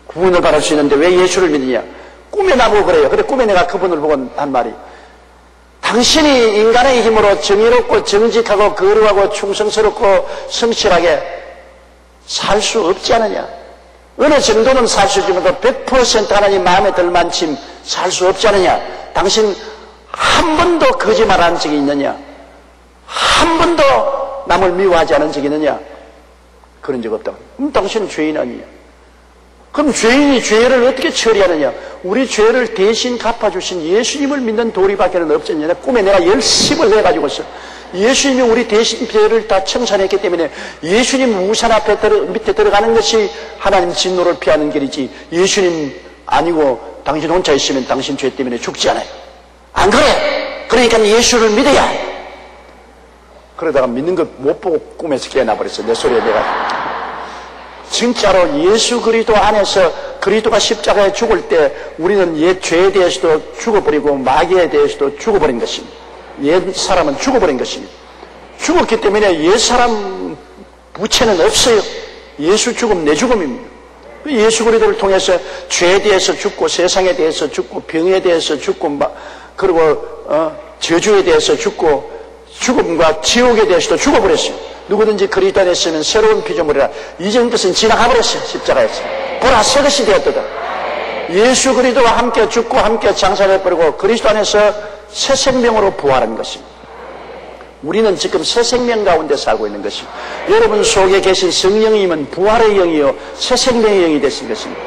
구원을 받을 수 있는데 왜 예수를 믿느냐? 꿈에 나보고 그래요. 근데 꿈에 내가 그분을 보고 한 말이 당신이 인간의 힘으로 정의롭고 정직하고 거룩하고 충성스럽고 성실하게 살 수 없지 않느냐? 어느 정도는 살 수 있지만 100% 하나님 마음에 들 만큼 살 수 없지 않느냐? 당신 한 번도 거짓말한 적이 있느냐? 한 번도 남을 미워하지 않은 적이 있느냐? 그런 적 없다고. 그럼 당신은 죄인 아니냐? 그럼 죄인이 죄를 어떻게 처리하느냐? 우리 죄를 대신 갚아주신 예수님을 믿는 도리밖에는 없잖냐? 꿈에 내가 열심을 해가지고서 예수님이 우리 대신 죄를 다 청산했기 때문에 예수님 우산 앞에 밑에 들어가는 것이 하나님 진노를 피하는 길이지 예수님 아니고 당신 혼자 있으면 당신 죄 때문에 죽지 않아요. 안 그래? 그러니까 예수를 믿어야 해. 그러다가 믿는 것 못 보고 꿈에서 깨어나버렸어. 내 소리에 내가. 진짜로 예수 그리스도 안에서 그리스도가 십자가에 죽을 때 우리는 옛 죄에 대해서도 죽어버리고 마귀에 대해서도 죽어버린 것입니다. 옛 사람은 죽어버린 것입니다. 죽었기 때문에 옛 사람 부채는 없어요. 예수 죽음, 내 죽음입니다. 예수 그리스도를 통해서 죄에 대해서 죽고, 세상에 대해서 죽고, 병에 대해서 죽고, 그리고 저주에 대해서 죽고, 죽음과 지옥에 대해서도 죽어버렸어요. 누구든지 그리스도 안에 있으면 새로운 피조물이라. 이전 것은 지나가버렸어요. 십자가에서. 보라, 새 것이 되었도다. 예수 그리스도와 함께 죽고 함께 장사해버리고 그리스도 안에서 새 생명으로 부활한 것입니다. 우리는 지금 새 생명 가운데 살고 있는 것입니다. 여러분 속에 계신 성령님은 부활의 영이요 새 생명의 영이 되신 것입니다.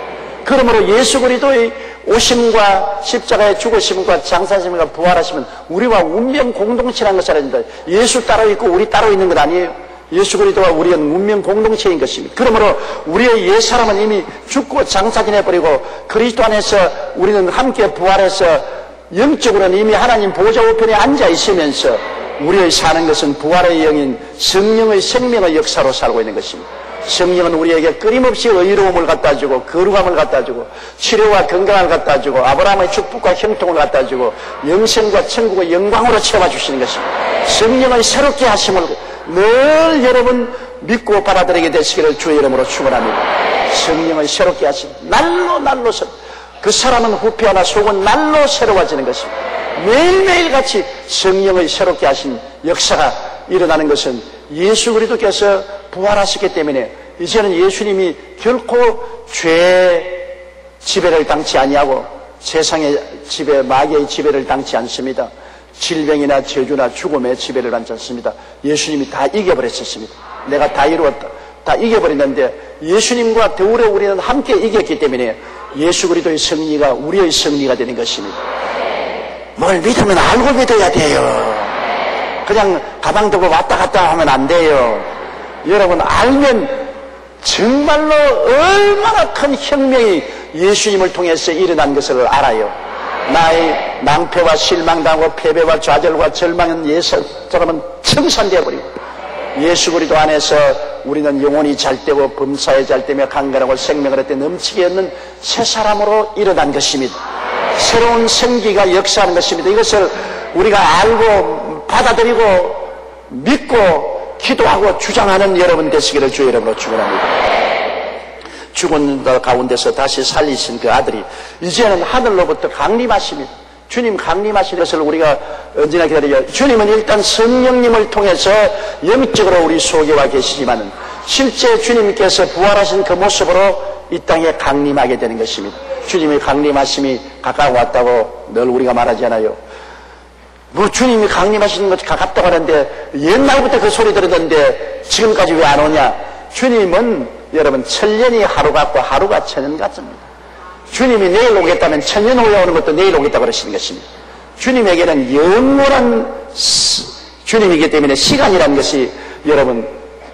그러므로 예수 그리스도의 오심과 십자가의 죽으심과 장사하심과 부활하심은 우리와 운명 공동체라는 것을 알아야 된다. 예수 따로 있고 우리 따로 있는 것 아니에요. 예수 그리스도와 우리는 운명 공동체인 것입니다. 그러므로 우리의 옛사람은 이미 죽고 장사지내버리고 그리스도 안에서 우리는 함께 부활해서 영적으로는 이미 하나님 보좌 우편에 앉아 있으면서 우리의 사는 것은 부활의 영인 성령의 생명의 역사로 살고 있는 것입니다. 성령은 우리에게 끊임없이 의로움을 갖다주고 거룩함을 갖다주고 치료와 건강을 갖다주고 아브라함의 축복과 형통을 갖다주고 영생과 천국의 영광으로 채워주시는 것입니다. 성령의 새롭게 하심을 늘 여러분 믿고 받아들이게 되시기를 주의 이름으로 축원합니다. 성령의 새롭게 하심 날로 그 사람은 후패하나 속은 날로 새로워지는 것입니다. 매일매일 같이 성령의 새롭게 하신 역사가 일어나는 것은 예수 그리스도께서 부활하셨기 때문에 이제는 예수님이 결코 죄의 지배를 당치 아니하고 세상의 지배, 마귀의 지배를 당치 않습니다. 질병이나 저주나 죽음의 지배를 당치 않습니다. 예수님이 다 이겨버렸었습니다. 내가 다 이루었다. 다 이겨버렸는데 예수님과 더불어 우리는 함께 이겼기 때문에 예수 그리스도의 승리가 우리의 승리가 되는 것입니다. 뭘 믿으면 알고 믿어야 돼요. 그냥 가방 들고 왔다 갔다 하면 안 돼요. 여러분 알면 정말로 얼마나 큰 혁명이 예수님을 통해서 일어난 것을 알아요. 나의 낭패와 실망당하고 패배와 좌절과 절망은 예수처럼은 청산되어 버리고 예수 그리스도 안에서 우리는 영혼이 잘되고 범사에 잘되며 강건하고 생명을 얻되 넘치게 얻는 새 사람으로 일어난 것입니다. 새로운 생기가 역사하는 것입니다. 이것을 우리가 알고 받아들이고 믿고 기도하고 주장하는 여러분 되시기를 주의 이름으로 축원합니다. 죽은 자 가운데서 다시 살리신 그 아들이 이제는 하늘로부터 강림하십니다. 주님 강림하시는 것을 우리가 언제나 기다려요. 주님은 일단 성령님을 통해서 영적으로 우리 속에 와 계시지만은 실제 주님께서 부활하신 그 모습으로 이 땅에 강림하게 되는 것입니다. 주님의 강림하심이 가까워 왔다고 늘 우리가 말하지 않아요. 뭐 주님이 강림하시는 것이 가깝다고 하는데 옛날부터 그 소리 들었는데 지금까지 왜 안 오냐? 주님은 여러분 천년이 하루 같고 하루가 천년 같습니다. 주님이 내일 오겠다면 천년 후에 오는 것도 내일 오겠다고 그러시는 것입니다. 주님에게는 영원한 주님이기 때문에 시간이라는 것이 여러분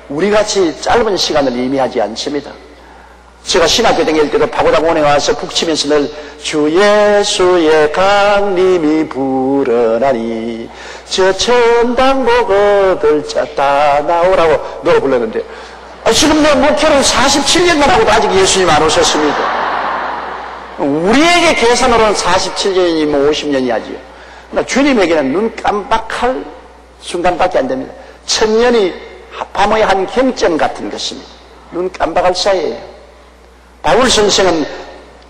우리같이 짧은 시간을 의미하지 않습니다. 제가 신학교 다닐 때도 파고다공원에 와서 북치면서 늘 주 예수의 강림이 불어나니 저 천당복 얻을 자 다 나오라고 노래 불렀는데 지금 내 목회를 47년만 하고도 아직 예수님 안 오셨습니다. 우리에게 계산으로는 47년이면 50년이 하지요. 그러나 주님에게는 눈 깜박할 순간밖에 안 됩니다. 천년이 밤의 한 경점 같은 것입니다. 눈 깜박할 사이에요. 바울 선생은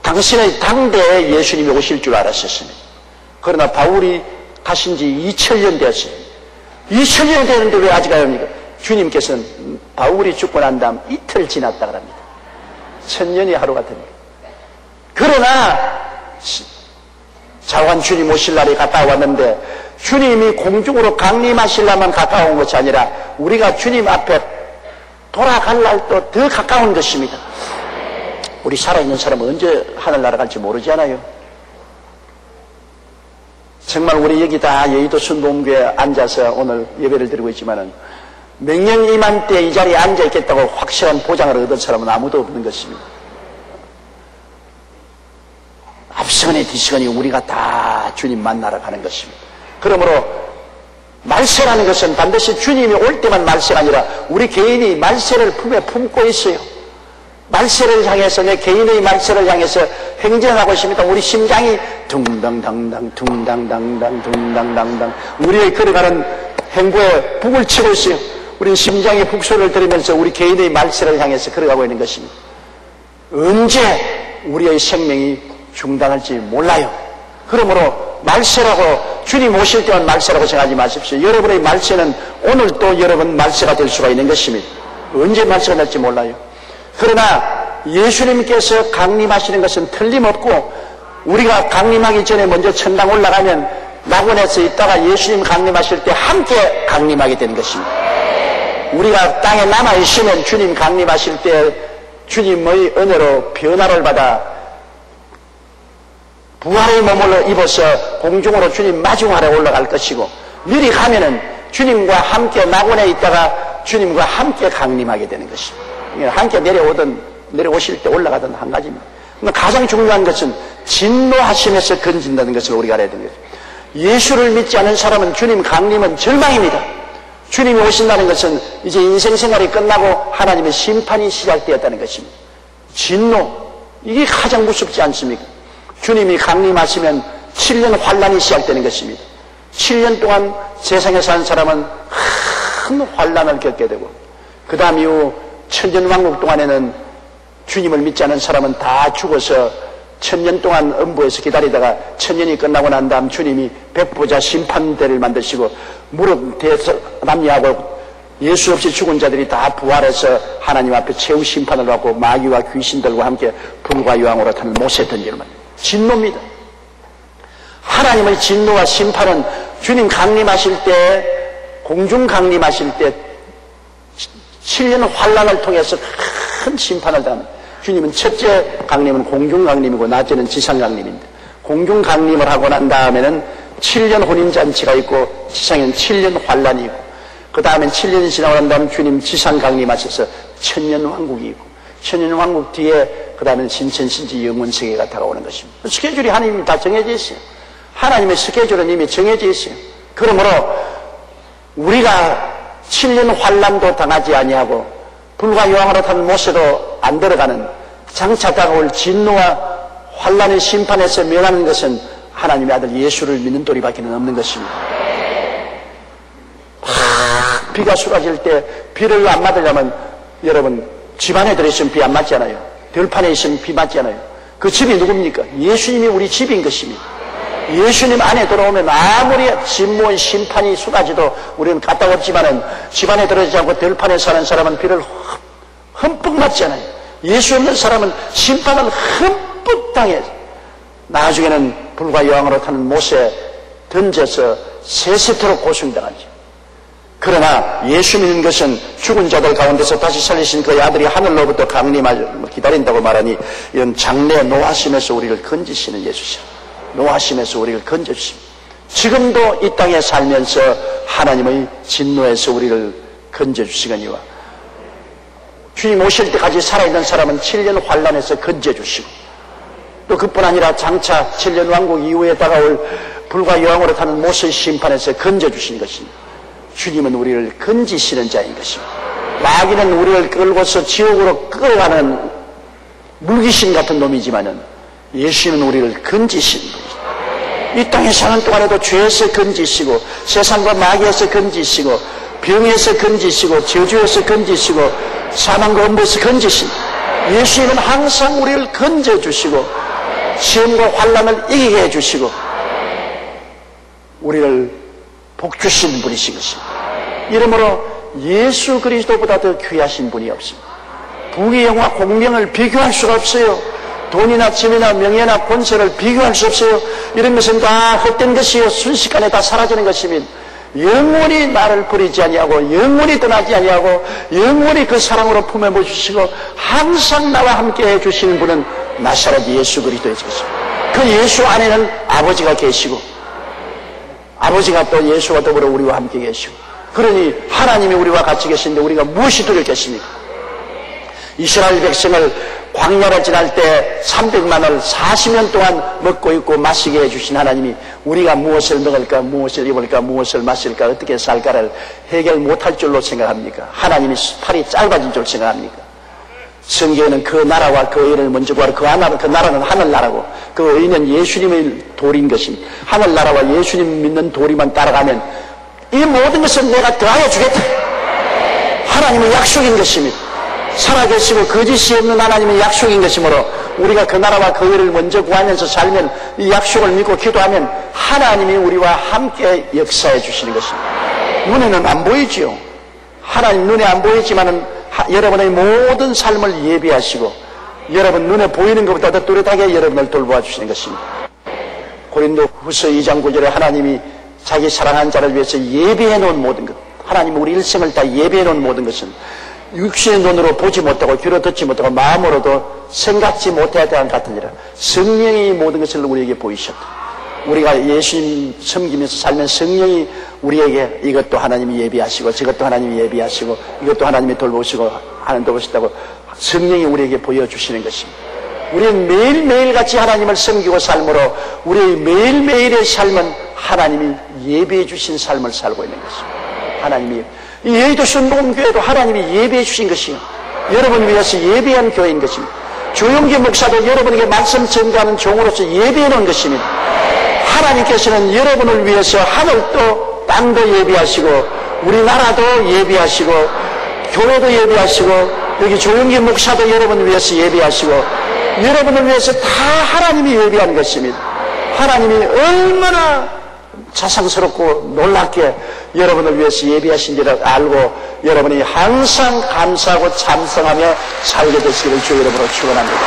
당신의 당대에 예수님이 오실 줄 알았었습니다. 그러나 바울이 가신 지 2000년 되었어요. 2000년이 되는데 왜 아직 안 옵니까? 주님께서는 바울이 죽고 난 다음 이틀 지났다고 합니다. 천년이 하루 같으니까. 그러나 자관 주님 오실 날이 가까워 왔는데 주님이 공중으로 강림하시려면 가까운 것이 아니라 우리가 주님 앞에 돌아갈 날도 더 가까운 것입니다. 우리 살아있는 사람은 언제 하늘 날아갈지 모르지 않아요? 정말 우리 여기 다 여의도 순복음교회에 앉아서 오늘 예배를 드리고 있지만은 명령 이맘때 이 자리에 앉아있겠다고 확실한 보장을 얻은 사람은 아무도 없는 것입니다. 앞시간에 뒤시간에 우리가 다 주님 만나러 가는 것입니다. 그러므로 말세라는 것은 반드시 주님이 올 때만 말세가 아니라 우리 개인이 말세를 품에 품고 있어요. 말세를 향해서 내 개인의 말세를 향해서 행진하고 있습니다. 우리 심장이 둥당당당 둥당당당 둥당당당 우리의 걸어가는 행보에 북을 치고 있어요. 우리는 심장의 북소리를 들으면서 우리 개인의 말세를 향해서 걸어가고 있는 것입니다. 언제 우리의 생명이 중단할지 몰라요. 그러므로 말세라고, 주님 오실 때만 말세라고 생각하지 마십시오. 여러분의 말세는 오늘 또 여러분 말세가 될 수가 있는 것입니다. 언제 말세가 날지 몰라요. 그러나 예수님께서 강림하시는 것은 틀림없고, 우리가 강림하기 전에 먼저 천당 올라가면 낙원에서 있다가 예수님 강림하실 때 함께 강림하게 되는 것입니다. 우리가 땅에 남아있으면 주님 강림하실 때 주님의 은혜로 변화를 받아 부활의 몸을 입어서 공중으로 주님 마중하러 올라갈 것이고, 미리 가면은 주님과 함께 낙원에 있다가 주님과 함께 강림하게 되는 것입니다. 함께 내려오실 때 올라가던 한 가지입니다. 가장 중요한 것은 진노하심에서 건진다는 것을 우리가 알아야 됩니다. 예수를 믿지 않은 사람은 주님 강림은 절망입니다. 주님이 오신다는 것은 이제 인생 생활이 끝나고 하나님의 심판이 시작되었다는 것입니다. 진노, 이게 가장 무섭지 않습니까? 주님이 강림하시면 7년 환란이 시작되는 것입니다. 7년 동안 세상에 사는 사람은 큰 환란을 겪게 되고, 그 다음 이후 천년왕국 동안에는 주님을 믿지 않은 사람은 다 죽어서 1000년 동안 음부에서 기다리다가 1000년이 끝나고 난 다음 주님이 백보자 심판대를 만드시고 무릎 대남녀하고 예수 없이 죽은 자들이 다 부활해서 하나님 앞에 최후 심판을 받고 마귀와 귀신들과 함께 불과 유황으로 타는 못에 던지는 말. 진노입니다. 하나님의 진노와 심판은 주님 강림하실 때, 공중 강림하실 때 7년 환란을 통해서 큰 심판을 당합니다. 주님은 첫째 강림은 공중 강림이고 낫째는 지상 강림입니다. 공중 강림을 하고 난 다음에는 7년 혼인잔치가 있고 지상에는 7년 환란이 있고, 그 다음엔 7년이 지나고 난 다음 주님 지상 강림하셔서 천년왕국이 있고, 천년왕국 뒤에 그 다음에는 신천신지 영원세계가 다가오는 것입니다. 스케줄이 하나님이 다 정해져 있어요. 하나님의 스케줄은 이미 정해져 있어요. 그러므로 우리가 7년 환란도 당하지 아니하고 불과 유황으로 타는 못에도 안 들어가는 장차 다가올 진노와 환란의 심판에서 면하는 것은 하나님의 아들 예수를 믿는 도리밖에는 없는 것입니다. 비가 쏟아질 때 비를 안 맞으려면 여러분 집안에 들어있으면 비 안 맞잖아요. 들판에 있으면 비 맞잖아요. 그 집이 누굽니까? 예수님이 우리 집인 것입니다. 예수님 안에 들어오면 아무리 진노의 심판이 쏟아져도 우리는 까딱없지만은 집안에 들어오지 않고 들판에 사는 사람은 비를 흠뻑 맞잖아요. 예수 없는 사람은 심판을 흠뻑 당해서 나중에는 불과 여왕으로 타는 못에 던져서 세세토록 고생당하죠. 그러나 예수 믿는 것은 죽은 자들 가운데서 다시 살리신 그의 아들이 하늘로부터 강림하여 기다린다고 말하니, 이런 장래 노하심에서 우리를 건지시는 예수시오. 노하심에서 우리를 건져주십니다. 지금도 이 땅에 살면서 하나님의 진노에서 우리를 건져주시거니와, 주님 오실 때까지 살아있는 사람은 7년 환란에서 건져주시고, 또 그뿐 아니라 장차 7년 왕국 이후에 다가올 불과 여왕으로 타는 못의 심판에서 건져주시는 것입니다. 주님은 우리를 건지시는 자인 것입니다. 마귀는 우리를 끌고서 지옥으로 끌어가는 물귀신 같은 놈이지만은 예수님은 우리를 건지시는 것입니다. 이 땅에 사는 동안에도 죄에서 건지시고, 세상과 마귀에서 건지시고, 병에서 건지시고, 저주에서 건지시고, 사망과 엄부에서 건지십니다. 예수님은 항상 우리를 건져주시고 시험과 환란을 이기게 해주시고 우리를 복주시는 분이신 것입니다. 이러므로 예수 그리스도보다 더 귀하신 분이 없습니다. 부귀 영화 공명을 비교할 수가 없어요. 돈이나 집이나 명예나 권세를 비교할 수 없어요. 이런 것은 다 헛된 것이요 순식간에 다 사라지는 것입니다. 영원히 나를 버리지 아니하고 영원히 떠나지 아니하고 영원히 그 사랑으로 품어 주시고 항상 나와 함께 해주시는 분은 나사렛 예수 그리스도의 것입니다. 그 예수 안에는 아버지가 계시고 아버지가 또 예수와 더불어 우리와 함께 계시고, 그러니 하나님이 우리와 같이 계시는데 우리가 무엇이 두렵겠습니까? 이스라엘 백성을 광야를 지날 때 300만을 40년 동안 먹고 있고 마시게 해주신 하나님이 우리가 무엇을 먹을까, 무엇을 입을까, 무엇을 마실까, 어떻게 살까를 해결 못할 줄로 생각합니까? 하나님이 팔이 짧아진 줄 생각합니까? 성경에는 그 나라와 그 의를 먼저 구하라. 그 나라는 하늘나라고 그 의는 예수님의 도리인 것입니다. 하늘나라와 예수님 믿는 도리만 따라가면 이 모든 것은 내가 더하여 주겠다. 하나님의 약속인 것입니다. 살아계시고 거짓이 없는 하나님의 약속인 것이므로 우리가 그 나라와 그 의를 먼저 구하면서 살면, 이 약속을 믿고 기도하면 하나님이 우리와 함께 역사해 주시는 것입니다. 눈에는 안 보이지요. 하나님 눈에 안 보이지만은 여러분의 모든 삶을 예비하시고 여러분 눈에 보이는 것보다 더 뚜렷하게 여러분을 돌보아 주시는 것입니다. 고린도 후서 2장 9절에 하나님이 자기 사랑한 자를 위해서 예비해 놓은 모든 것, 하나님 우리 일생을 다 예비해 놓은 모든 것은 육신의 눈으로 보지 못하고 귀로 듣지 못하고 마음으로도 생각지 못해야 될 같으니라. 성령이 모든 것을 우리에게 보이셨다. 우리가 예수님 섬기면서 살면 성령이 우리에게 이것도 하나님이 예비하시고 저것도 하나님이 예비하시고 이것도 하나님이 돌보시고 하는 돌보시다고 성령이 우리에게 보여주시는 것입니다. 우리는 매일매일 같이 하나님을 섬기고 삶으로 우리의 매일매일의 삶은 하나님이 예비해 주신 삶을 살고 있는 것입니다. 하나님이 이 여의도 순복음교회도 하나님이 예비해 주신 것이요, 여러분을 위해서 예비한 교회인 것입니다. 조용기 목사도 여러분에게 말씀 전가하는 종으로서 예비해 놓은 것입니다. 하나님께서는 여러분을 위해서 하늘도 땅도 예비하시고 우리나라도 예비하시고 교회도 예비하시고 여기 조용기 목사도 여러분을 위해서 예비하시고 여러분을 위해서 다 하나님이 예비한 것입니다. 하나님이 얼마나 자상스럽고 놀랍게 여러분을 위해서 예비하신지를 알고 여러분이 항상 감사하고 찬성하며 살게 되시기를 주 이름으로 축원합니다.